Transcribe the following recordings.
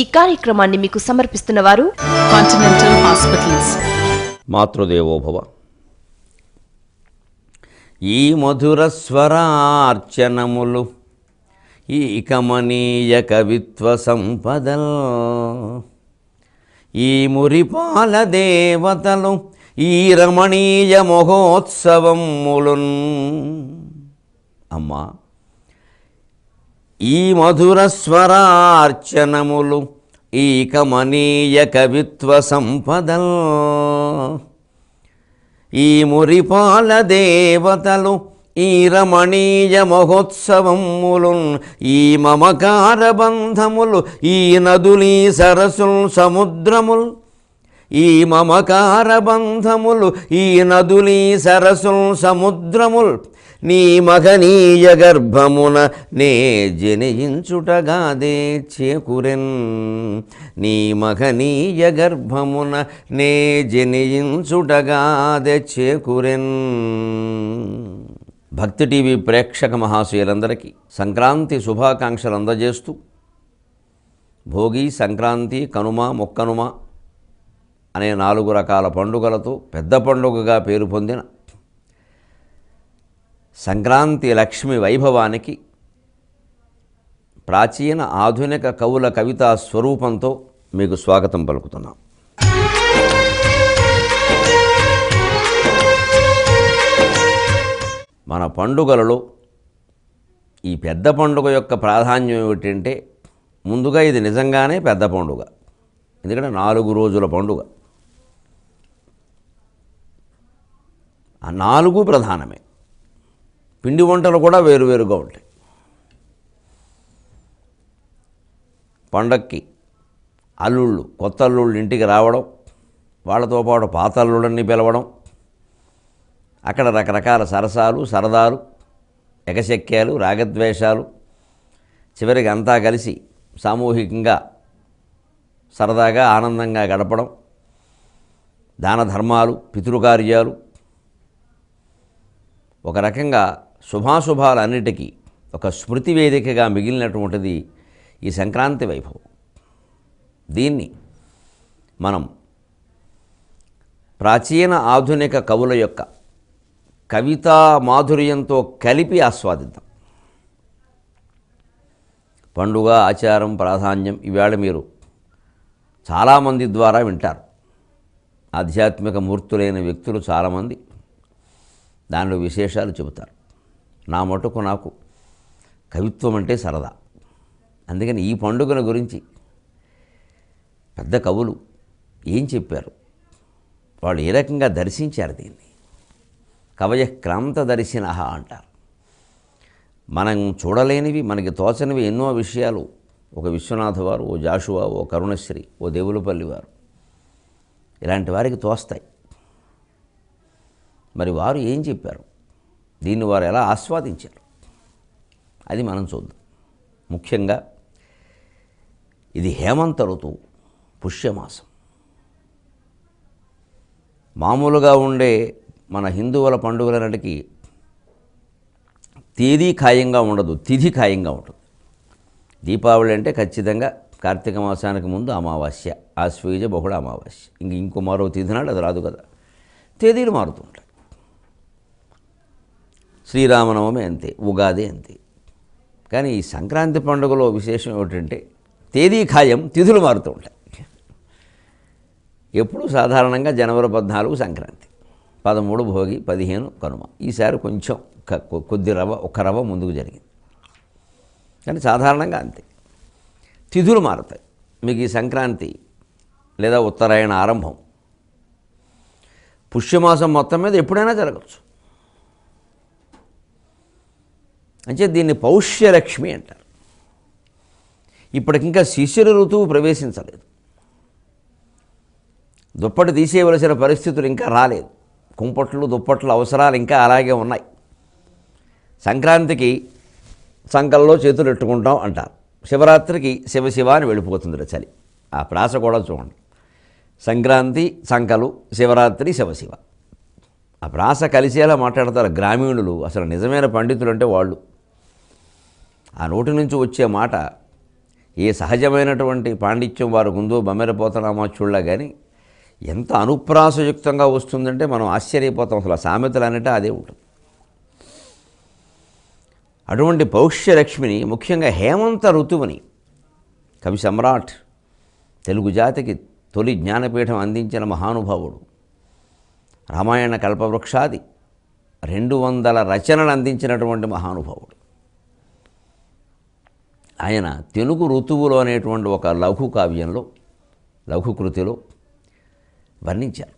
ఈ కార్యక్రమాన్ని మీకు సమర్పిస్తున్న వారు కాంటినెంటల్ హాస్పిటల్స్. మాతృదేవోభవ. ఈ మధుర స్వరార్చనములు ఈ కమనీయ కవిత్వ సంపదల్, ఈ మురిపాల దేవతలు ఈ రమణీయ మహోత్సవములున్. అమ్మా, ఈ మధుర స్వరార్చనములు ఈ కమనీయ కవిత్వ సంపదల్, ఈ మురిపాల దేవతలు ఈ రమణీయ మహోత్సవములున్, ఈ మమకార బంధములు ఈ నదులీ సరసుల్ సముద్రముల్, ఈ మమకార బంధములు ఈ నదులీ సరసుల్ సముద్రముల్, నీ మగనీయ గర్భమున నే జనించుటగాదే చేకురెన్, నీ మగనీయ గర్భమున నే జనించుటగాదే చేకురెన్. భక్తి టీవీ ప్రేక్షక మహాశయులందరికీ సంక్రాంతి శుభాకాంక్షలు అందజేస్తూ, భోగి, సంక్రాంతి, కనుమ, మొక్కనుమ అనే 4 రకాల పండుగలతో పెద్ద పండుగగా పేరు పొందిన సంక్రాంతి లక్ష్మి వైభవానికి ప్రాచీన ఆధునిక కవుల కవితా స్వరూపంతో మీకు స్వాగతం పలుకుతున్నాం. మన పండుగలలో ఈ పెద్ద పండుగ యొక్క ప్రాధాన్యం ఏమిటంటే, ముందుగా ఇది నిజంగానే పెద్ద పండుగ. ఎందుకంటే 4 రోజుల పండుగ. ఆ 4 ప్రధానమే. పిండి వంటలు కూడా వేరువేరుగా ఉంటాయి. పండక్కి అల్లుళ్ళు, కొత్త అల్లుళ్ళు ఇంటికి రావడం, వాళ్ళతో పాటు పాత అల్లుళ్ళని పిలవడం, అక్కడ రకరకాల సరసాలు, సరదాలు, ఎగశక్యాలు, రాగద్వేషాలు, చివరికి అంతా కలిసి సామూహికంగా సరదాగా ఆనందంగా గడపడం, దాన ధర్మాలు, పితృకార్యాలు, ఒక రకంగా శుభాశుభాలన్నిటికీ ఒక స్మృతి వేదికగా మిగిలినటువంటిది ఈ సంక్రాంతి వైభవం. దీన్ని మనం ప్రాచీన ఆధునిక కవుల యొక్క కవితా మాధుర్యంతో కలిపి ఆస్వాదిద్దాం. పండుగ, ఆచారం, ప్రాధాన్యం ఈవేళ మీరు చాలామంది ద్వారా వింటారు. ఆధ్యాత్మిక మూర్తులైన వ్యక్తులు చాలామంది దానిలో విశేషాలు చెబుతారు. నా మటుకు నాకు కవిత్వం అంటే సరదా. అందుకని ఈ పండుగల గురించి పెద్ద కవులు ఏం చెప్పారు, వాళ్ళు ఏ రకంగా దర్శించారు దీన్ని. కవయ క్రాంత దర్శినః అంటారు. మనం చూడలేనివి, మనకి తోచనివి ఎన్నో విషయాలు ఒక విశ్వనాథ వారు, ఓ జాషువా, ఓ కరుణశ్రీ, ఓ దేవులపల్లి వారు, ఇలాంటి వారికి తోస్తాయి. మరి వారు ఏం చెప్పారు, దీన్ని వారు ఎలా ఆస్వాదించారు, అది మనం చూద్దాం. ముఖ్యంగా ఇది హేమంత ఋతువు, పుష్యమాసం. మామూలుగా ఉండే మన హిందువుల పండుగలన్నిటికీ తేదీ ఖాయంగా ఉండదు, తిథి ఖాయంగా ఉంటుంది. దీపావళి అంటే ఖచ్చితంగా కార్తీక మాసానికి ముందు అమావాస్య, ఆశ్వయుజ బహుళ అమావాస్య, ఇంకో మరో తిథి నాడు అది రాదు కదా. తేదీలు మారుతుంటాయి. శ్రీరామనవమి అంతే, ఉగాది అంతే. కానీ ఈ సంక్రాంతి పండుగలో విశేషం ఏమిటంటే తేదీ ఖాయం, తిథులు మారుతూ ఉంటాయి. ఎప్పుడు సాధారణంగా జనవరి 14 సంక్రాంతి, 13 భోగి, 15 కనుమ. ఈసారి కొంచెం ఒక్క రవ్వ ముందుకు జరిగింది. కానీ సాధారణంగా అంతే. తిథులు మారుతాయి. మీకు ఈ సంక్రాంతి లేదా ఉత్తరాయణ ఆరంభం పుష్యమాసం మొత్తం మీద ఎప్పుడైనా జరగచ్చు. అంటే దీన్ని పౌష్యలక్ష్మి అంటారు. ఇప్పటికింకా శిశిర ఋతువు ప్రవేశించలేదు. దుప్పటి తీసేయవలసిన పరిస్థితులు ఇంకా రాలేదు. కుంపట్లు, దుప్పట్లు అవసరాలు ఇంకా అలాగే ఉన్నాయి. సంక్రాంతికి సంకల్లో చేతులు ఎట్టుకుంటాం అంటారు. శివరాత్రికి శివశివ అని వెళ్ళిపోతుంది చలి. ఆ ప్రాస కూడా చూడండి. సంక్రాంతి సంకలు, శివరాత్రి శివశివ. ఆ ప్రాస కలిసేలా మాట్లాడతారు గ్రామీణులు. అసలు నిజమైన పండితులు అంటే వాళ్ళు. ఆ నోటి నుంచి వచ్చే మాట ఏ సహజమైనటువంటి పాండిత్యం వారికి ఉందో బమ్మెరపోతనామాచుళ్ళ కానీ ఎంత అనుప్రాసయుక్తంగా వస్తుందంటే మనం ఆశ్చర్యపోతాం. అసలు ఆ సామెతలు అనేటే అదే ఉంటుంది. అటువంటి పౌష్యలక్ష్మిని ముఖ్యంగా హేమంత ఋతువుని కవి సమ్రాట్, తెలుగు జాతికి తొలి జ్ఞానపీఠం అందించిన మహానుభావుడు, రామాయణ కల్పవృక్షాది 200 రచనలు అందించినటువంటి మహానుభావుడు ఆయన తెలుగు ఋతువులు అనేటువంటి ఒక లఘు కావ్యంలో, లఘు కృతిలో వర్ణించారు.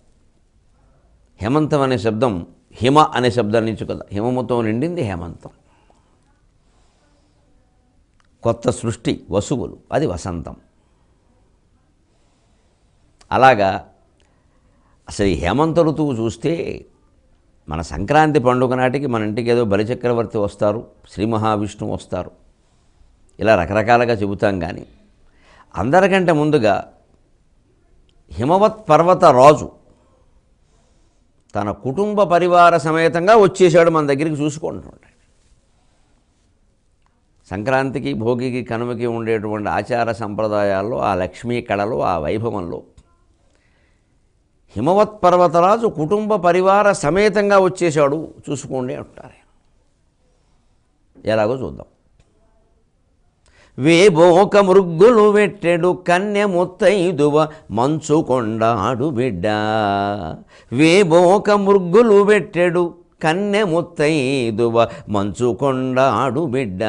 హేమంతం అనే శబ్దం హిమ అనే శబ్దం నుంచి కదా, హిమముతో నిండింది హేమంతం. కొత్త సృష్టి, వసువులు, అది వసంతం. అలాగా అసలు ఈ హేమంత ఋతువు చూస్తే మన సంక్రాంతి పండుగ నాటికి మన ఇంటికి ఏదో బలిచక్రవర్తి వస్తారు, శ్రీ మహావిష్ణువు వస్తారు, ఇలా రకరకాలుగా చెబుతాం. కానీ అందరికంటే ముందుగా హిమవత్ పర్వత రాజు తన కుటుంబ పరివార సమేతంగా వచ్చేసాడు మన దగ్గరికి చూసుకుంటున్నాడు. సంక్రాంతికి, భోగికి, కనుమకి ఉండేటువంటి ఆచార సంప్రదాయాల్లో, ఆ లక్ష్మీ కళలో, ఆ వైభవంలో హిమవత్ పర్వతరాజు కుటుంబ పరివార సమేతంగా వచ్చేసాడు చూసుకోండి అంటారు. ఎలాగో చూద్దాం. వేబోక మృగ్గులు వెట్టెడు కన్య ముత్తైదువ మంచుకొండాడు బిడ్డ. వేబోక మృగ్గులు వెట్టెడు కన్నె ముత్తైదువ మంచుకొండాడు బిడ్డ.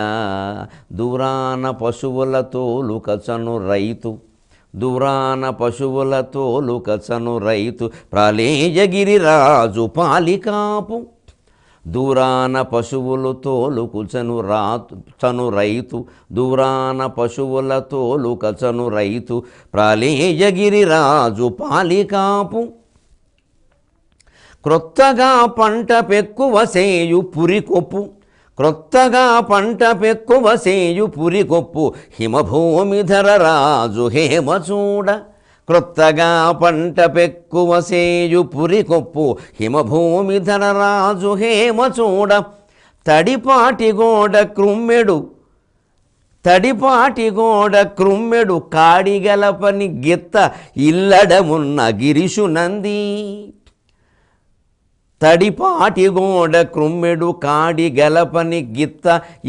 దూరాన పశువుల తోలు కచను రైతు, దూరాన పశువుల తోలు కచను రైతు, ప్రాళేయగిరి రాజు పాలికాపు. దూరాన పశువులు తోలు కచను రైతు, దూరాన పశువుల తోలు కచను రైతు, ప్రాళేయగిరి రాజు పాలికాపు. క్రొత్తగా పంట పెక్కువ సేయు పురికొప్పు, క్రొత్తగా పంట పెక్కువ సేయు పురికొప్పు, హిమభూమిధర రాజు హేమచూడ. క్రొత్తగా పంట పెక్కువ సేయు పురికొప్పు, హిమభూమిధర రాజు హేమచూడ. తడిపాటి గోడ క్రుమ్మెడు, తడిపాటి గోడ క్రుమ్మెడు, కాడిగలపని గిత్త ఇల్లడమున్న గిరిశునంది. తడిపాటి గోడ క్రుమ్మెడు, కాడి గలపని గిత్త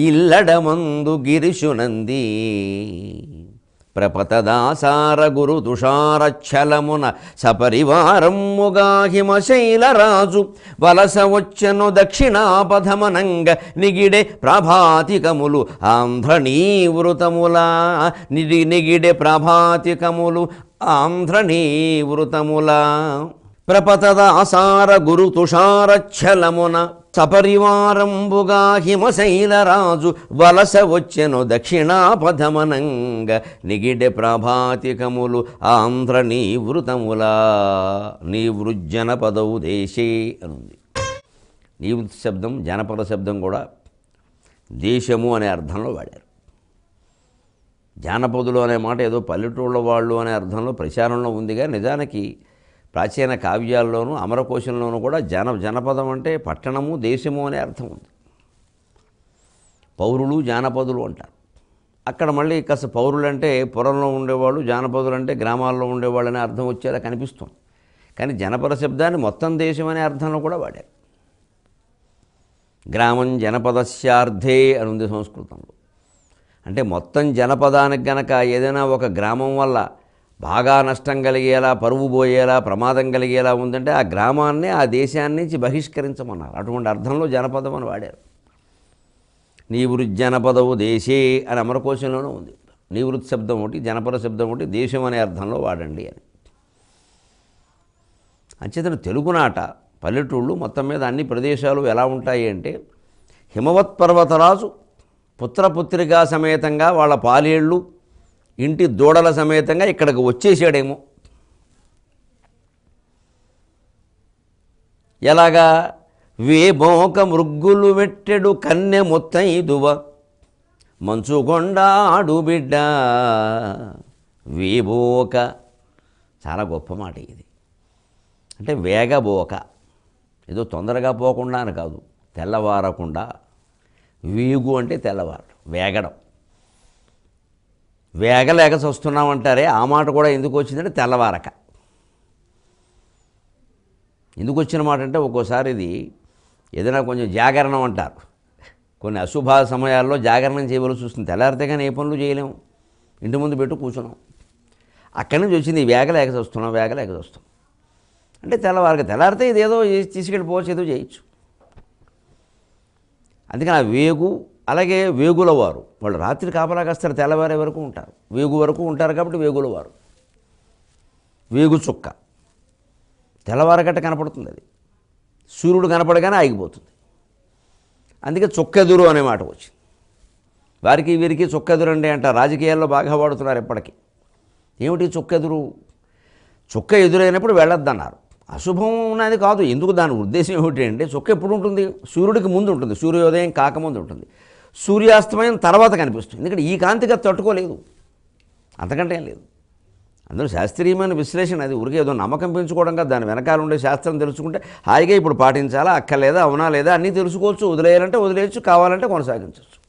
ఇల్లడమందు గిరిశునంది. ప్రపతదాసార గురు తుషారచ్చలమున సపరివారమ్ముగా హిమశైలరాజు వలస వచ్చెను దక్షిణాపథమనంగ నిగిడే ప్రభాతికములు ఆంధ్రనీవృతములా. నిగిడే ప్రభాతికములు ఆంధ్రనీవృతములా. ప్రపతదాసార గురు తుషారచ్చలమున సపరివారంబుగా హిమశైలరాజు వలస వచ్చెను దక్షిణాపథమనంగ నిగిడె ప్రభాతికములు ఆంధ్ర నీవృతములా. నీవృజ్జనపదవు దేశే అనుంది. నీవృత్ శబ్దం, జనపద శబ్దం కూడా దేశము అనే అర్థంలో వాడారు. జానపదులు అనే మాట ఏదో పల్లెటూళ్ళ వాళ్ళు అనే అర్థంలో ప్రచారంలో ఉందిగా, నిజానికి ప్రాచీన కావ్యాల్లోనూ అమరకోశంలోనూ కూడా జనపదం అంటే పట్టణము, దేశము అనే అర్థం ఉంది. పౌరులు, జానపదులు అంటారు. అక్కడ మళ్ళీ కాస్త పౌరులు అంటే పురంలో ఉండేవాళ్ళు, జానపదులు అంటే గ్రామాల్లో ఉండేవాళ్ళు అనే అర్థం వచ్చేలా కనిపిస్తుంది. కానీ జనపద శబ్దాన్ని మొత్తం దేశం అనే అర్థంలో కూడా వాడారు. గ్రామం జనపదస్యార్థే అని ఉంది సంస్కృతంలో. అంటే మొత్తం జనపదానికి గనక ఏదైనా ఒక గ్రామం వల్ల బాగా నష్టం కలిగేలా, పరువు పోయేలా, ప్రమాదం కలిగేలా ఉందంటే ఆ గ్రామాన్ని, ఆ దేశాన్ని నుంచి బహిష్కరించమన్నారు. అటువంటి అర్థంలో జనపదం అని వాడారు. నీవృత్ జనపదవు దేశే అని అమరకోశంలోనూ ఉంది. నీవృత్ శబ్దం ఒకటి, జనపద శబ్దం ఒకటి, దేశం అనే అర్థంలో వాడండి అని. అంచేతను తెలుగునాట పల్లెటూళ్ళు మొత్తం మీద అన్ని ప్రదేశాలు ఎలా ఉంటాయి అంటే, హిమవత్ పర్వతరాజు పుత్రపుత్రికా సమేతంగా వాళ్ళ పాలేళ్ళు, ఇంటి దూడల సమేతంగా ఇక్కడికి వచ్చేసాడేమో. ఎలాగా? వేబోక మృగ్గులు వెట్టెడు కన్నె ముత్తైదువ మంచుకొండాడు బిడ్డ. వేబోక చాలా గొప్ప మాట ఇది. అంటే వేగబోక, ఏదో తొందరగా పోకుండా అని కాదు, తెల్లవారకుండా. వేగు అంటే తెల్లవారు, వేగడం. వేగలేక చస్తున్నామంటారే, ఆ మాట కూడా ఎందుకు వచ్చిందంటే తెల్లవారక. ఎందుకు వచ్చిన మాట అంటే ఒక్కోసారి ఇది ఏదైనా కొంచెం జాగరణం అంటారు. కొన్ని అశుభ సమయాల్లో జాగరణం చేయవలసి వస్తుంది. తెల్లారితే కానీ ఏ పనులు చేయలేము, ఇంటి ముందు పెట్టు కూర్చున్నాం. అక్కడి నుంచి వచ్చింది వేగలేక చస్తున్నాం, వేగలేక చస్తున్నాం అంటే తెల్లారితే ఇదేదో తీసుకెళ్ళిపోవచ్చు, ఏదో చేయొచ్చు. అందుకని ఆ వేగు, అలాగే వేగుల వారు వాళ్ళు రాత్రి కాపలా కాస్తారు, తెల్లవారే వరకు ఉంటారు, వేగు వరకు ఉంటారు కాబట్టి వేగుల వారు. వేగు చుక్క తెల్లవారగట్ట కనపడుతుంది, అది సూర్యుడు కనపడగానే ఆగిపోతుంది. అందుకే చుక్కెదురు అనే మాట వచ్చింది. వారికి వీరికి చుక్కెదురు అంటే అంటారు, రాజకీయాల్లో బాగా వాడుతున్నారు ఎప్పటికీ. ఏమిటి చుక్కెదురు? చుక్క ఎదురైనప్పుడు వెళ్ళొద్దన్నారు. అశుభం ఉన్నది కాదు. ఎందుకు, దాని ఉద్దేశం ఏమిటి అంటే చుక్క ఎప్పుడు ఉంటుంది? సూర్యుడికి ముందు ఉంటుంది, సూర్యోదయం కాకముందు ఉంటుంది, సూర్యాస్తమయం తర్వాత కనిపిస్తుంది. ఎందుకంటే ఈ కాంతిగా తట్టుకోలేదు, అంతకంటే ఏం లేదు. అందులో శాస్త్రీయమైన విశ్లేషణ, అది ఊరికే ఏదో నమ్మకం పెంచుకోవడం కాదు. దాని వెనకాల ఉండే శాస్త్రం తెలుసుకుంటే హాయిగా ఇప్పుడు పాటించాలా అక్కర్లేదా, అవునా లేదా అన్నీ తెలుసుకోవచ్చు. వదిలేయాలంటే వదిలేయచ్చు, కావాలంటే కొనసాగించవచ్చు.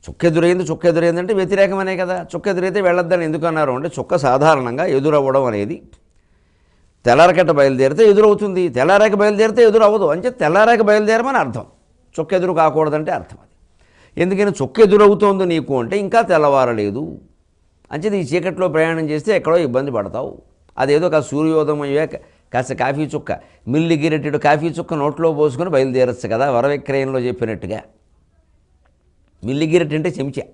చుక్కెదురైంది అంటే వ్యతిరేకమనే కదా. చుక్కెదురైతే వెళ్ళొద్దని ఎందుకు అన్నారు అంటే, చుక్క సాధారణంగా ఎదురవ్వడం అనేది తెల్లారకట్ట బయలుదేరితే ఎదురవుతుంది, తెల్లారాక బయలుదేరితే ఎదురవ్వదు. అంటే తెల్లారాక బయలుదేరమని అర్థం, చుక్కెదురు కాకూడదంటే అర్థం అది. ఎందుకని చుక్కెదురవుతోంది నీకు అంటే ఇంకా తెల్లవారలేదు. అంచేది ఈ చీకట్లో ప్రయాణం చేస్తే ఎక్కడో ఇబ్బంది పడతావు. అదేదో కాస్త సూర్యోదయం అయ్యాక కాస్త కాఫీ చుక్క, మిల్లి గిరెట్టెడు కాఫీ చుక్క నోట్లో పోసుకొని బయలుదేరచ్చు కదా, వరవిక్రయంలో చెప్పినట్టుగా. మిల్లి గిరెట్ అంటే చెంచా,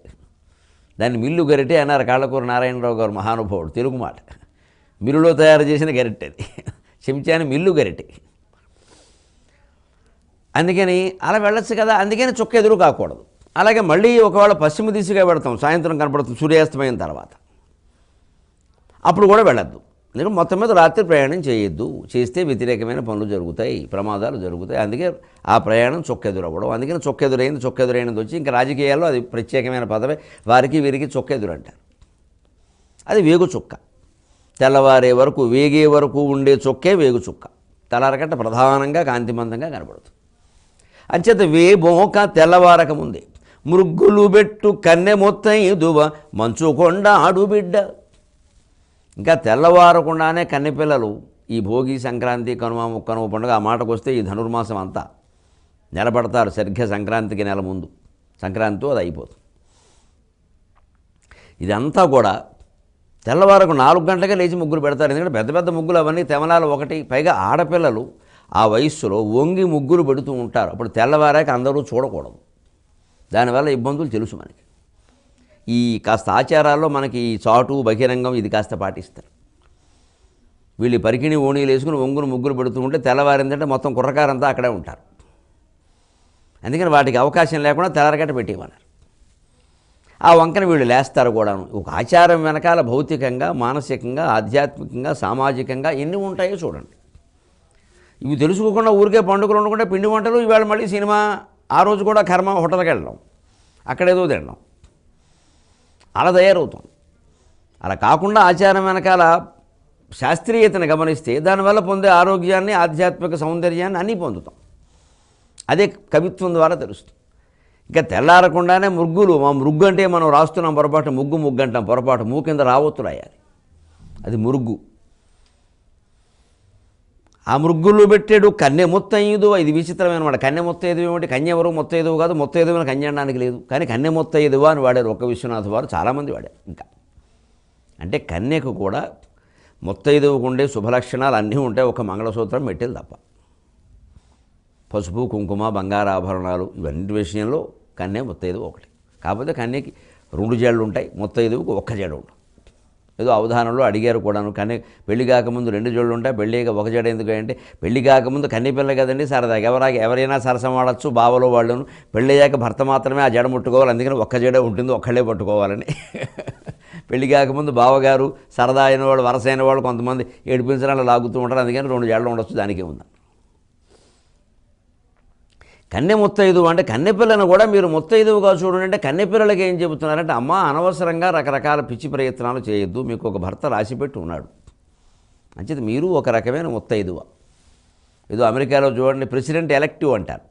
దాన్ని మిల్లు గరిటె అన్నారు కాళ్ళకూర నారాయణరావు గారు, మహానుభావుడు, తెలుగు మాట. మిల్లులో తయారు చేసిన గరిటె అది, చెంచాని మిల్లు గరిటె. అందుకని అలా వెళ్ళొచ్చు కదా, అందుకని చుక్క ఎదురు కాకూడదు. అలాగే మళ్ళీ ఒకవేళ పశ్చిమ దిశగా పెడతాం, సాయంత్రం కనపడుతుంది సూర్యాస్తమయం తర్వాత, అప్పుడు కూడా వెళ్ళొద్దు. ఎందుకంటే మొత్తం మీద రాత్రి ప్రయాణం చేయొద్దు, చేస్తే వ్యతిరేకమైన పనులు జరుగుతాయి, ప్రమాదాలు జరుగుతాయి. అందుకే ఆ ప్రయాణం చొక్కెదురవ్వడం. అందుకని చొక్కెదురైనది వచ్చి ఇంకా రాజకీయాల్లో అది ప్రత్యేకమైన పదవే. వారికి వీరికి చొక్కెదురు అంటారు. అది వేగు చుక్క. తెల్లవారే వరకు, వేగే వరకు ఉండే చుక్కే వేగు చుక్క. తెల్లారకట్ట ప్రధానంగా కాంతిమంతంగా కనబడుతుంది. అంచేత వేబోక తెల్లవారక ముందే మృగ్గులు బెట్టు కన్నె మొత్తైదువ మంచుకొండ ఆడుబిడ్డ. ఇంకా తెల్లవారకుండానే కన్నెపిల్లలు ఈ భోగి, సంక్రాంతి, కనుమ, ముక్కనుమ పండుగ, ఆ మాటకు వస్తే ఈ ధనుర్మాసం అంతా నిలబడతారు సరిగ్గా సంక్రాంతికి నెల ముందు. సంక్రాంతితో అది అయిపోతుంది. ఇదంతా కూడా తెల్లవారకు 4 గంటలకే లేచి ముగ్గులు పెడతారు. ఎందుకంటే పెద్ద పెద్ద ముగ్గులు అవన్నీ తెమలాలు ఒకటి, పైగా ఆడపిల్లలు ఆ వయస్సులో వంగి ముగ్గులు పెడుతూ ఉంటారు. అప్పుడు తెల్లవారాక అందరూ చూడకూడదు, దానివల్ల ఇబ్బందులు తెలుసు మనకి. ఈ కాస్త ఆచారాల్లో మనకి ఈ చాటు, బహిరంగం ఇది కాస్త పాటిస్తారు. వీళ్ళు పరికిణి ఓణీలు వేసుకుని వంగులు ముగ్గులు పెడుతూ ఉంటే తెల్లవారిందంటే మొత్తం కుర్రకారంతా అక్కడే ఉంటారు. అందుకని వాటికి అవకాశం లేకుండా తెల్లరగట్ట పెట్టేమన్నారు. ఆ వంకన వీళ్ళు లేస్తారు కూడాను. ఒక ఆచారం వెనకాల భౌతికంగా, మానసికంగా, ఆధ్యాత్మికంగా, సామాజికంగా ఎన్ని ఉంటాయో చూడండి. ఇవి తెలుసుకోకుండా ఊరికే పండుగలు ఉండకుండా పిండి వంటలు, ఇవాళ మళ్ళీ సినిమా, ఆ రోజు కూడా కర్మ, హోటల్కి వెళ్ళడం, అక్కడేదో తినడం, అలా తయారవుతాం. అలా కాకుండా ఆచారం వెనకాల శాస్త్రీయతను గమనిస్తే దానివల్ల పొందే ఆరోగ్యాన్ని, ఆధ్యాత్మిక సౌందర్యాన్ని అన్నీ పొందుతాం. అదే కవిత్వం ద్వారా తెలుస్తుంది. ఇంకా తెల్లారకుండానే ముగ్గులు, మా ముగ్గు అంటే మనం రాస్తున్నాం పొరపాటు, ముగ్గు అంటాం పొరపాటు, మూ కింద రావొత్తు రాయాలి, అది మురుగ్గు. ఆ మృగ్గులు పెట్టాడు కన్య మొత్తైదు. ఇది విచిత్రమైన మాట. కన్య మొత్తైదు ఏమిటి? కన్య ఎవరు మొత్తైదు కాదు, మొత్తైదు అని కన్య అనడానికి లేదు. కానీ కన్య మొత్తైదువా అని వాడారు ఒక్క విశ్వనాథ్ వారు, చాలామంది వాడారు. ఇంకా అంటే కన్యకు కూడా మొత్తైదువుకు ఉండే శుభలక్షణాలు అన్నీ ఉంటాయి, ఒక మంగళసూత్రం మెట్టెలు తప్ప. పసుపు, కుంకుమ, బంగారు ఆభరణాలు ఇవన్నీ విషయంలో కన్య మొత్తైదువు ఒకటి. కాకపోతే కన్యకి 2 జడలు ఉంటాయి, మొత్తైదువుకు 1 జడ ఉంటుంది. ఏదో అవధానంలో అడిగారు కూడాను. కన్య పెళ్లి కాకముందు 2 జడలు ఉంటాయి, పెళ్ళిగా 1 జడ ఎందుకు అంటే, పెళ్లి కాకముందు కన్యపిల్ల కదండి సరదాగా, ఎవరైనా సరసం వాడచ్చు, బావలో వాళ్ళను. పెళ్ళయ్యాక భర్త మాత్రమే ఆ జడ ముట్టుకోవాలి, అందుకని 1 జడే ఉంటుంది, ఒక్కళ్ళే పట్టుకోవాలని. పెళ్లి కాకముందు బావగారు సరదా అయిన వాళ్ళు, వరస అయిన వాళ్ళు కొంతమంది ఏడిపించడానికి లాగుతూ ఉంటారు, అందుకని 2 జడలు ఉండొచ్చు, దానికే ఉంది. కన్య ముత్తైదు అంటే కన్నెపిల్లను కూడా మీరు ముత్తైదువుగా చూడండి అంటే, కన్నెపిల్లలకి ఏం చెబుతున్నారంటే, అమ్మ అనవసరంగా రకరకాల పిచ్చి ప్రయత్నాలు చేయొద్దు, మీకు ఒక భర్త రాసిపెట్టి ఉన్నాడు, అంచేది మీరు ఒక రకమైన ముత్తైదువ. ఏదో అమెరికాలో చూడండి ప్రెసిడెంట్ ఎలెక్టివ్ అంటారు.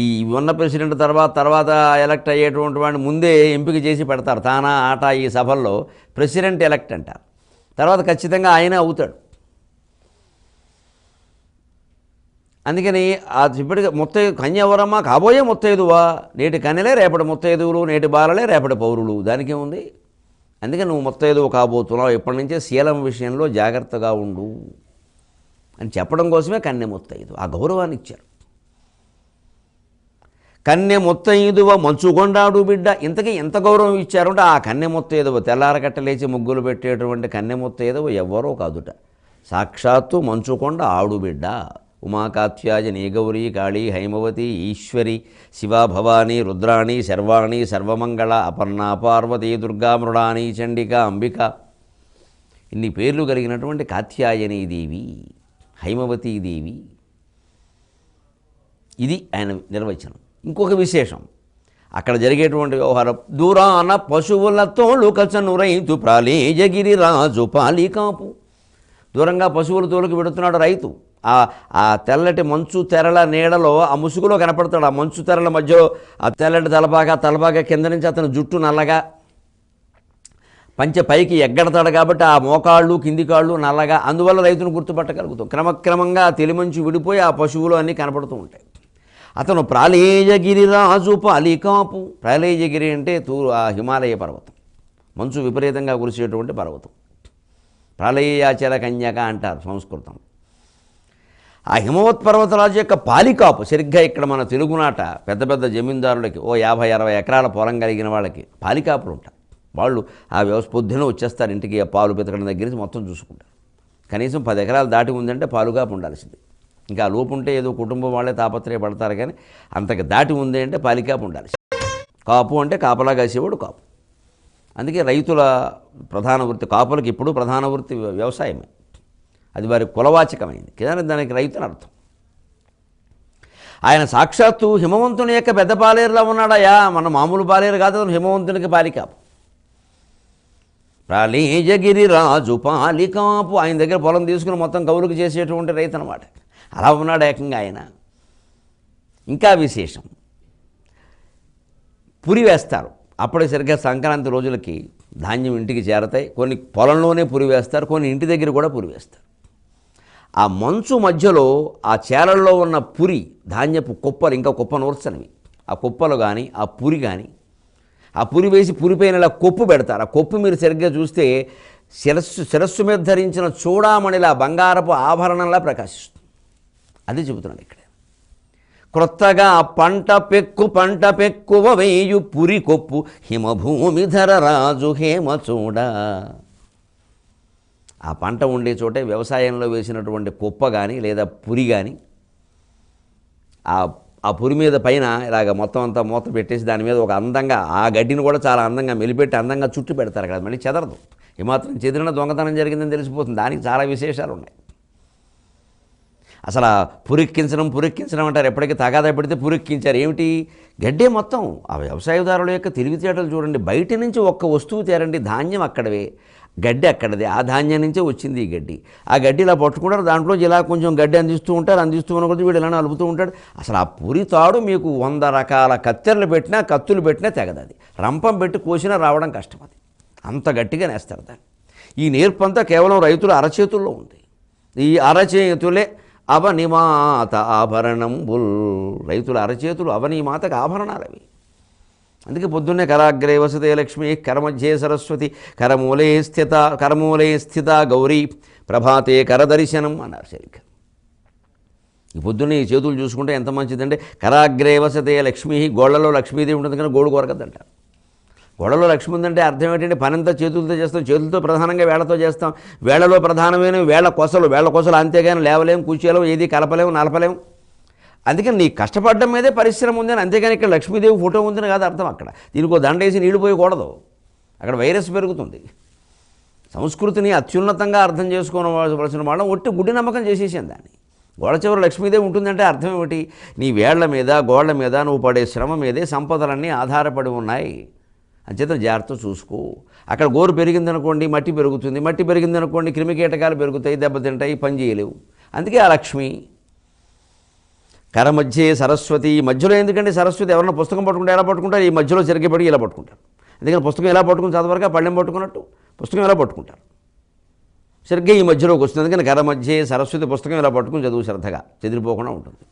ఈ ఉన్న ప్రెసిడెంట్ తర్వాత ఎలక్ట్ అయ్యేటువంటి వాడిని ముందే ఎంపిక చేసి పెడతారు. తానా ఆట ఈ సభల్లో ప్రెసిడెంట్ ఎలక్ట్ అంటారు. తర్వాత ఖచ్చితంగా ఆయనే అవుతాడు. అందుకని ఇప్పటికి కన్య ఎవరమ్మా? కాబోయే ముత్తైదువా. నేటి కన్యలే రేపటి ముత్తైదువులు, నేటి బాలలే రేపటి పౌరులు. దానికేముంది? అందుకని నువ్వు ముత్తైదువు కాబోతున్నావు, ఇప్పటి నుంచే శీలం విషయంలో జాగ్రత్తగా ఉండు అని చెప్పడం కోసమే కన్య ముత్తైదు. ఆ గౌరవాన్ని ఇచ్చారు. కన్య ముత్తైదువ మంచుకొండాడు బిడ్డ. ఇంతకీ ఎంత గౌరవం ఇచ్చారంటే ఆ కన్య ముత్తైదువ, తెల్లారకట్ట లేచి ముగ్గులు పెట్టేటువంటి కన్య ముత్తైదువ ఎవ్వరో కాదుట, సాక్షాత్తు మంచుకొండ ఆడు బిడ్డ. ఉమాకాత్యాయని గౌరీ కాళీ హైమవతి ఈశ్వరి శివ భవానీ రుద్రాణి శర్వాణి సర్వమంగళ అపర్ణ పార్వతీ దుర్గా మృడాని చండిక అంబిక, ఇన్ని పేర్లు కలిగినటువంటి కాత్యాయని దేవి, హైమవతీ దేవి. ఇది ఆయన నిర్వచనం. ఇంకొక విశేషం అక్కడ జరిగేటువంటి వ్యవహారం. దూరాన పశువులతో లుకచను రైతు ప్రాళేయగిరి రాజు పాలికాపు. దూరంగా పశువుల తోలుకు పెడుతున్నాడు రైతు. ఆ తెల్లటి మంచు తెరల నీడలో ఆ ముసుగులో కనపడతాడు. ఆ మంచు తెరల మధ్యలో ఆ తెల్లటి తలపాక కింద నుంచి అతను జుట్టు నల్లగా, పంచె పైకి ఎగ్గడతాడు కాబట్టి ఆ మోకాళ్ళు కింది కాళ్ళు నల్లగా, అందువల్ల రైతును గుర్తుపట్టగలుగుతాం. క్రమక్రమంగా తెలిమంచు విడిపోయి ఆ పశువులు అన్నీ కనపడుతూ ఉంటాయి. అతను ప్రాళేయగిరి రాజు పాలికాపు. ప్రాళేయగిరి అంటే ఆ హిమాలయ పర్వతం, మంచు విపరీతంగా కురిసేటువంటి పర్వతం. ప్రాళేయాచల కన్యక అంటారు సంస్కృతం. ఆ హిమవత్ పర్వతరాజు యొక్క పాలికాపు. సరిగ్గా ఇక్కడ మన తెలుగునాట పెద్ద పెద్ద జమీందారులకి 50-60 ఎకరాల పొలం కలిగిన వాళ్ళకి పాలికాపులు ఉంటారు. వాళ్ళు ఆ వ్యవస్థ పొద్దున వచ్చేస్తారు ఇంటికి. ఆ పాలు పితకడం దగ్గర నుంచి మొత్తం చూసుకుంటారు. కనీసం 10 ఎకరాలు దాటి ఉందంటే పాలుకాపు ఉండాల్సింది. ఇంకా లోపు ఉంటే ఏదో కుటుంబం వాళ్ళే తాపత్రయపడతారు, కానీ అంతకు దాటి ఉంది అంటే పాలికాపు ఉండాల్సింది. కాపు అంటే కాపలా కాసేవాడు కాపు. అందుకే రైతుల ప్రధాన వృత్తి, కాపులకి ఇప్పుడు ప్రధాన వృత్తి వ్యవసాయమే. అది వారి కులవాచకమైంది, కానీ దానికి రైతుని అర్థం. ఆయన సాక్షాత్తు హిమవంతుని యొక్క పెద్ద పాలేరులా ఉన్నాడయా. మన మామూలు పాలేరు కాదు, హిమవంతునికి పాలికాపు. ప్రాళేయగిరి రాజు పాలికాపు. ఆయన దగ్గర పొలం తీసుకుని మొత్తం కౌలుకు చేసేటువంటి రైతు అన్నమాట. అలా ఉన్నాడు ఏకంగా ఆయన. ఇంకా విశేషం, పురి వేస్తారు. అప్పుడే సరిగ్గా సంక్రాంతి రోజులకి ధాన్యం ఇంటికి చేరతాయి. కొన్ని పొలంలోనే పురి వేస్తారు, కొన్ని ఇంటి దగ్గర కూడా పురి వేస్తారు. ఆ మంచు మధ్యలో ఆ చేలల్లో ఉన్న పురి, ధాన్యపు కుప్పలు, ఇంకా కుప్ప నూర్చనివి, ఆ కుప్పలు కానీ ఆ పురి కానీ, ఆ పురి వేసి పురిపైన ఇలా కొప్పు పెడతారు. ఆ కొప్పు మీరు సరిగ్గా చూస్తే శిరస్సు మీద ధరించిన చూడామణిలా బంగారపు ఆభరణంలా ప్రకాశిస్తుంది. అది చెబుతున్నాడు ఇక్కడ. క్రొత్తగా పంట పెక్కువ వేయు పురి కొప్పు హిమభూమిధర రాజు హేమ చూడ. ఆ పంట ఉండే చోటే వ్యవసాయంలో వేసినటువంటి కుప్ప కానీ లేదా పురి కానీ, ఆ పురి మీద పైన ఇలాగ మొత్తం అంతా మూత పెట్టేసి దాని మీద ఒక అందంగా ఆ గడ్డిని కూడా చాలా అందంగా మెలిపెట్టి అందంగా చుట్టు పెడతారు కదా, మళ్ళీ చెదరదు. ఏమాత్రం చెదిరిన దొంగతనం జరిగిందని తెలిసిపోతుంది. దానికి చాలా విశేషాలు ఉన్నాయి. అసలు పురెక్కించడం అంటారు. ఎప్పటికీ తగాదా పెడితే పురెక్కించారు. ఏమిటి? గడ్డే మొత్తం. ఆ వ్యవసాయదారుల యొక్క తెలివితేటలు చూడండి. బయట నుంచి ఒక్క వస్తువు తేరండి, ధాన్యం అక్కడవే, గడ్డి అక్కడదే. ఆ ధాన్యం నుంచే వచ్చింది ఈ గడ్డి. ఆ గడ్డి ఇలా పట్టుకుంటారు, దాంట్లో ఇలా కొంచెం గడ్డి అందిస్తూ ఉంటారు. అందిస్తూ ఉన్న కొద్దీ వీడు ఇలా అలుపుతూ ఉంటాడు. అసలు ఆ పురి తాడు మీకు 100 రకాల కత్తెరలు పెట్టినా కత్తులు పెట్టినా తెగదు. అది రంపం పెట్టి కోసినా రావడం కష్టం. అది అంత గట్టిగా నేస్తారు దాన్ని. ఈ నేర్పంతా కేవలం రైతుల అరచేతుల్లో ఉంది. ఈ అరచేతులే అవనిమాత ఆభరణంబుల్. రైతుల అరచేతులు అవనిమాతకు ఆభరణాలు అవి. అందుకే పొద్దున్నే కరాగ్రే వసతే లక్ష్మి కరమధ్యే సరస్వతి కరమూలే స్థిత గౌరీ ప్రభాతే కరదర్శనం అన్నారు సరిగ్గా. ఈ పొద్దున్నే ఈ చేతులు చూసుకుంటే ఎంత మంచిదంటే, కరాగ్రే వసతే లక్ష్మి, గోళ్లలో లక్ష్మీదేవి ఉంటుంది కానీ గోడు కొరకద్దంటారు. గోడలో లక్ష్మి ఉందంటే అర్థం ఏంటంటే పనంతా చేతులతో చేస్తాం. చేతులతో ప్రధానంగా వేళ్లతో చేస్తాం. వేళ్లలో ప్రధానమైన వేళ్ల కొసలు, అంతేగాని లేవలేము, కూర్చోలేము, ఏది కలపలేము, నలపలేము. అందుకని నీ కష్టపడడం మీదే పరిశ్రమ ఉందని, అంతేగాని ఇక్కడ లక్ష్మీదేవి ఫోటో ఉందని కాదు అర్థం. అక్కడ దీనికి దండ వేసి నీళ్లు పోయకూడదు, అక్కడ వైరస్ పెరుగుతుంది. సంస్కృతిని అత్యున్నతంగా అర్థం చేసుకోవలసిన వాళ్ళం ఒట్టి గుడ్డి నమ్మకం చేసేసాను దాన్ని. గోడ చివరి లక్ష్మీదేవి ఉంటుందంటే అర్థం ఏమిటి? నీ వేళ్ల మీద గోళ్ల మీద నువ్వు పడే శ్రమ మీదే సంపదలన్నీ ఆధారపడి ఉన్నాయి. అంచేత జాగ్రత్త చూసుకో. అక్కడ గోరు పెరిగిందనుకోండి మట్టి పెరుగుతుంది, మట్టి పెరిగిందనుకోండి క్రిమికీటకాలు పెరుగుతాయి, దెబ్బతింటాయి, పని చేయలేవు. అందుకే ఆ లక్ష్మి కరమధ్యే సరస్వతి, మధ్యలో ఎందుకంటే సరస్వతి ఎవరైనా పుస్తకం పట్టుకుంటే ఎలా పట్టుకుంటారు, ఈ మధ్యలో సరిగ్గా పడి ఇలా పట్టుకుంటారు. అందుకని పుస్తకం ఎలా పట్టుకుని చదవరగా పళ్ళెం పట్టుకున్నట్టు పుస్తకం ఎలా పట్టుకుంటారు, సరిగ్గా ఈ మధ్యలోకి వస్తుంది. అందుకని కరమధ్యే సరస్వతి, పుస్తకం ఇలా పట్టుకుని చదువు శ్రద్ధగా చెదిరిపోకుండా ఉంటుంది.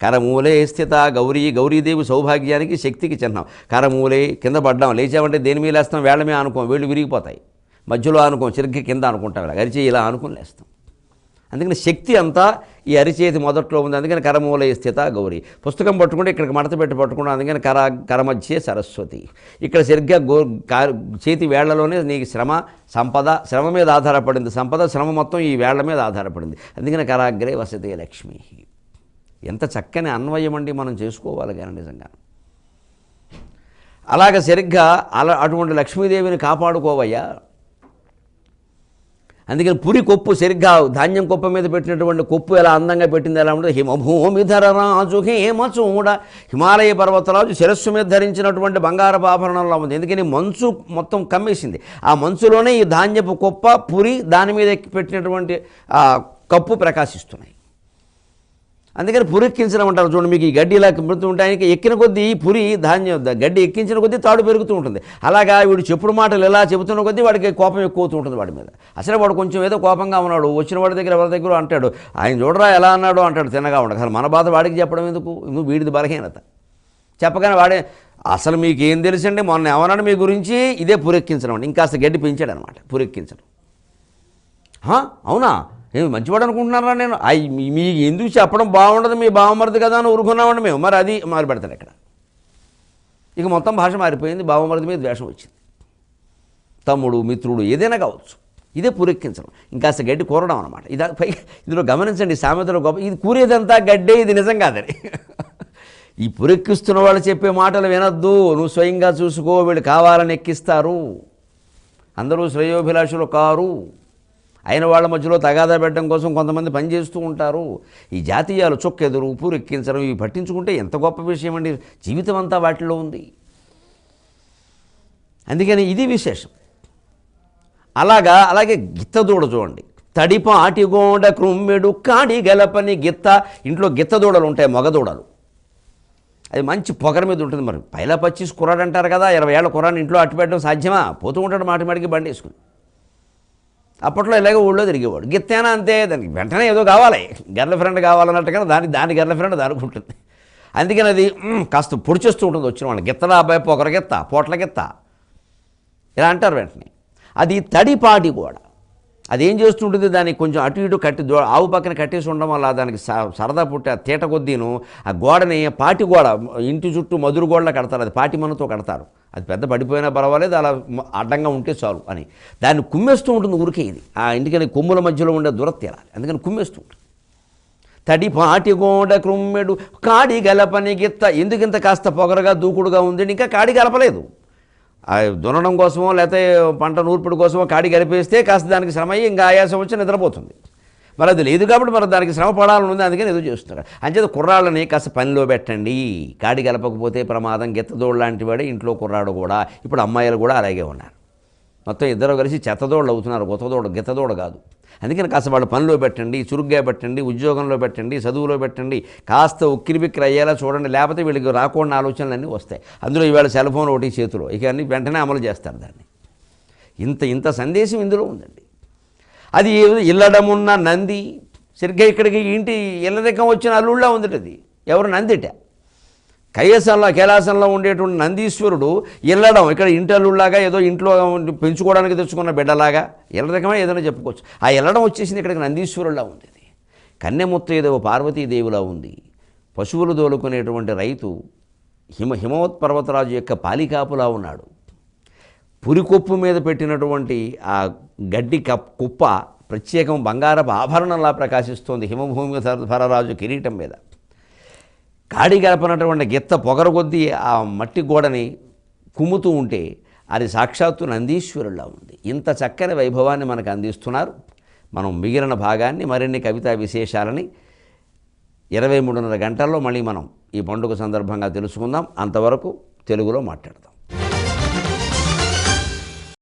కరమూలే స్థిత గౌరీ, గౌరీదేవి సౌభాగ్యానికి శక్తికి చిహ్నం. కరమూలే కింద పడ్డాం, లేచామంటే దేని మీద లేస్తాం, వేళ్ళ మీద అనుకోం, వేళ్ళు విరిగిపోతాయి, మధ్యలో అనుకోం, సరిగ్గా కింద అనుకుంటాం, ఇలా అరిచేయి ఇలా అనుకుని లేస్తాం. అందుకని శక్తి అంతా ఈ అరిచేతి మొదట్లో ఉంది. అందుకని కరమూలే స్థిత గౌరీ. పుస్తకం పట్టుకుంటే ఇక్కడికి మడత పెట్టి పట్టుకుంటాం, అందుకని కరమధ్యే సరస్వతి. ఇక్కడ సరిగ్గా చేతి వేళ్లలోనే నీకు శ్రమ సంపద, శ్రమ మీద ఆధారపడింది సంపద, శ్రమ మొత్తం ఈ వేళ్ల మీద ఆధారపడింది. అందుకని కరాగ్రే వసతే లక్ష్మి. ఎంత చక్కని అన్వయం అండి, మనం చేసుకోవాలి కానీ నిజంగా. అలాగ సరిగ్గా అటువంటి లక్ష్మీదేవిని కాపాడుకోవయ్యా. అందుకని పురి కొప్పు సరిగ్గా ధాన్యం కొప్ప మీద పెట్టినటువంటి కొప్పు ఎలా అందంగా పెట్టింది, ఎలా ఉంటుంది, హిమభూమిధర రాజు హేమచూడ, హిమాలయ పర్వతరాజు శిరస్సు మీద ధరించినటువంటి బంగారపు ఆభరణంలో ఉంది. ఎందుకని మంచు మొత్తం కమ్మేసింది, ఆ మంచులోనే ఈ ధాన్యపు కొప్ప పురి దాని మీద పెట్టినటువంటి కప్పు ప్రకాశిస్తున్నాయి. అందుకని పురి ఎక్కించడం అంటారు చూడండి. మీకు ఈ గడ్డి ఇలా పెడుతూ ఉంటాయి, ఎక్కిన కొద్దీ ఈ పురి ధాన్యం గడ్డి ఎక్కించిన కొద్దీ తాడు పెరుగుతూ ఉంటుంది. అలాగా వీడు చెప్పుడు మాటలు ఎలా చెబుతున్న కొద్దీ వాడికి కోపం ఎక్కువవుతూ ఉంటుంది వాడి మీద. అసలు వాడు కొంచెం ఏదో కోపంగా ఉన్నాడు, వచ్చిన వాడి దగ్గర ఎవరి దగ్గర అంటాడు, ఆయన చూడరా ఎలా అన్నాడు అంటాడు తిన్నగా ఉండదు. అసలు మన బాధ వాడికి చెప్పడం ఎందుకు, నువ్వు వీడిది బలహీనత. చెప్పగానే వాడే అసలు మీకు ఏం తెలుసండి, మొన్న ఏమన్నాడు మీ గురించి, ఇదే పురెక్కించడం అండి. ఇంకాస్త గడ్డి పెంచాడు అనమాట పురెక్కించడం. అవునా, నేను మంచివాడు అనుకుంటున్నారా, నేను మీకు ఎందుకు చెప్పడం బాగుండదు, మీ బావమరిది కదా అని ఊరుకున్నామండి మేము. మరి అది మారి పెడతాడు ఇక్కడ. ఇక మొత్తం భాష మారిపోయింది, బావమరిది మీద ద్వేషం వచ్చింది. తమ్ముడు మిత్రుడు ఏదైనా కావచ్చు, ఇదే పురెక్కించడం, ఇంకాస్త గడ్డి కూరడం అనమాట. పై ఇందులో గమనించండి, సామెతలో గొప్ప, ఇది కూరేదంతా గడ్డే, ఇది నిజం కాదని. ఈ పురెక్కిస్తున్న వాళ్ళు చెప్పే మాటలు వినొద్దు, నువ్వు స్వయంగా చూసుకో, వీళ్ళు కావాలని ఎక్కిస్తారు, అందరూ శ్రేయోభిలాషులు కారు. అయిన వాళ్ళ మధ్యలో తగాదా పెట్టడం కోసం కొంతమంది పనిచేస్తూ ఉంటారు. ఈ జాతీయాలు చొక్కెదురు ఉప్పు ఎక్కించడం ఇవి పట్టించుకుంటే ఎంత గొప్ప విషయం అండి, జీవితం అంతా వాటిలో ఉంది. అందుకని ఇది విశేషం. అలాగే గిత్తదూడ చూడండి, తడిపాటిగోడ క్రుమ్మెడు కాడి గలపని గిత్త. ఇంట్లో గిత్తదూడలు ఉంటాయి, మగదూడలు, అది మంచి పొగర మీద ఉంటుంది. మరి పైలా పచ్చిస్ కుర్రాడు అంటారు కదా, 20 ఏళ్ళ కుర్రాన్ని ఇంట్లో అట్టు పెట్టడం సాధ్యమా, పోతూ ఉంటాడు మాటిమాటికి బండి వేసుకుని. అప్పట్లో ఇలాగే ఊళ్ళో తిరిగేవాడు. గిత్తేనా అంతే, దానికి వెంటనే ఏదో కావాలి, గర్ల్ ఫ్రెండ్ కావాలన్నట్టుగా దాని గర్ల్ ఫ్రెండ్ దానికి ఉంటుంది. అందుకని అది కాస్త పొడిచేస్తూ ఉంటుంది వచ్చిన వాళ్ళు. గిత్తలా అబ్బాయి, పొగర గిత్త, పోట్ల గిత్త ఇలా అంటారు వెంటనే. అది తడిపాటి గోడ, అదేం చేస్తుంటుంది, దానికి కొంచెం అటు ఇటు కట్టి ఆవు పక్కన కట్టేసి ఉండడం వల్ల దానికి సరదా పుట్టి ఆ తీట కొద్దీను ఆ గోడని పాటి గోడ, ఇంటి చుట్టూ మధురు గోడలా కడతారు, అది పాటి మనతో కడతారు. అది పెద్ద పడిపోయినా పర్వాలేదు, అలా అడ్డంగా ఉంటే చాలు అని దాన్ని కుమ్మేస్తూ ఉంటుంది ఊరికే. ఇది ఆ ఇంటికని కొమ్ముల మధ్యలో ఉండే దురత్యాలి, అందుకని కుమ్మేస్తూ ఉంటుంది. తడిపాటి గోడ క్రుమ్మెడు కాడి గలపని గిత్త. ఎందుకింత కాస్త పొగరగా దూకుడుగా ఉంది, ఇంకా కాడి గలపలేదు. దున్నడం కోసమో లేకపోతే పంట నూర్పుడు కోసమో కాడి గలిపేస్తే కాస్త దానికి శ్రమ అయ్యి ఇంకా ఆయాసం వచ్చి నిద్రపోతుంది. మరి అది లేదు కాబట్టి మరి దానికి శ్రమ పడాలని ఉంది, అందుకని ఎదురు చేస్తున్నారు. అంచేత కుర్రాళ్ళని కాస్త పనిలో పెట్టండి, కాడి గలపకపోతే ప్రమాదం. గిత్తదోడు లాంటి వాడే ఇంట్లో కుర్రాడు కూడా. ఇప్పుడు అమ్మాయిలు కూడా అలాగే ఉన్నారు, మొత్తం ఇద్దరు కలిసి చెత్తదోళ్ళు అవుతున్నారు, గొత్తదోడు గిత్తదోడు కాదు. అందుకని కాస్త వాళ్ళు పనిలో పెట్టండి, చురుగ్గా పెట్టండి, ఉద్యోగంలో పెట్టండి, చదువులో పెట్టండి, కాస్త ఉక్కిరి బిక్కిరి అయ్యేలా చూడండి. లేకపోతే వీళ్ళకి రాకుండా ఆలోచనలు వస్తాయి. అందులో ఇవాళ సెల్ ఫోన్ ఒకటి చేతిలో, ఇక అన్నీ వెంటనే అమలు చేస్తారు దాన్ని. ఇంత సందేశం ఇందులో ఉందండి. అది ఇల్లడమున్న నంది, సరిగ్గా ఇక్కడికి ఇంటి ఇళ్ళ దగ్గర వచ్చిన అల్లుళ్ళ ఉందట. అది ఎవరు, నందిట. కైలాసంలో ఉండేటువంటి నందీశ్వరుడు ఇల్లడం, ఇక్కడ ఇంటి అల్లుళ్ళలాగా ఏదో ఇంట్లో పెంచుకోవడానికి తెచ్చుకున్న బిడ్డలాగా ఇళ్ళ రకమే ఏదైనా చెప్పుకోవచ్చు. ఆ ఇల్లడం వచ్చేసింది ఇక్కడికి నందీశ్వరులా ఉంది. అది కన్నెముత్తైదవ పార్వతీదేవిలా ఉంది. పశువులు దోలుకునేటువంటి రైతు హిమవత్ పర్వతరాజు యొక్క పాలికాపులా ఉన్నాడు. పురికొప్పు మీద పెట్టినటువంటి ఆ గడ్డి కుప్ప ప్రత్యేకం బంగారపు ఆభరణంలా ప్రకాశిస్తోంది హిమభూమి ధరరాజు కిరీటం మీద. కాడి గలపనటువంటి గిత్త పొగర కొద్దీ ఆ మట్టి గోడని కుమ్ముతూ ఉంటే అది సాక్షాత్తు నందీశ్వరులా ఉంది. ఇంత చక్కని వైభవాన్ని మనకు అందిస్తున్నారు. మనం మిగిలిన భాగాన్ని, మరిన్ని కవితా విశేషాలని 23:30 గంటల్లో మళ్ళీ మనం ఈ పండుగ సందర్భంగా తెలుసుకుందాం. అంతవరకు తెలుగులో మాట్లాడదాం.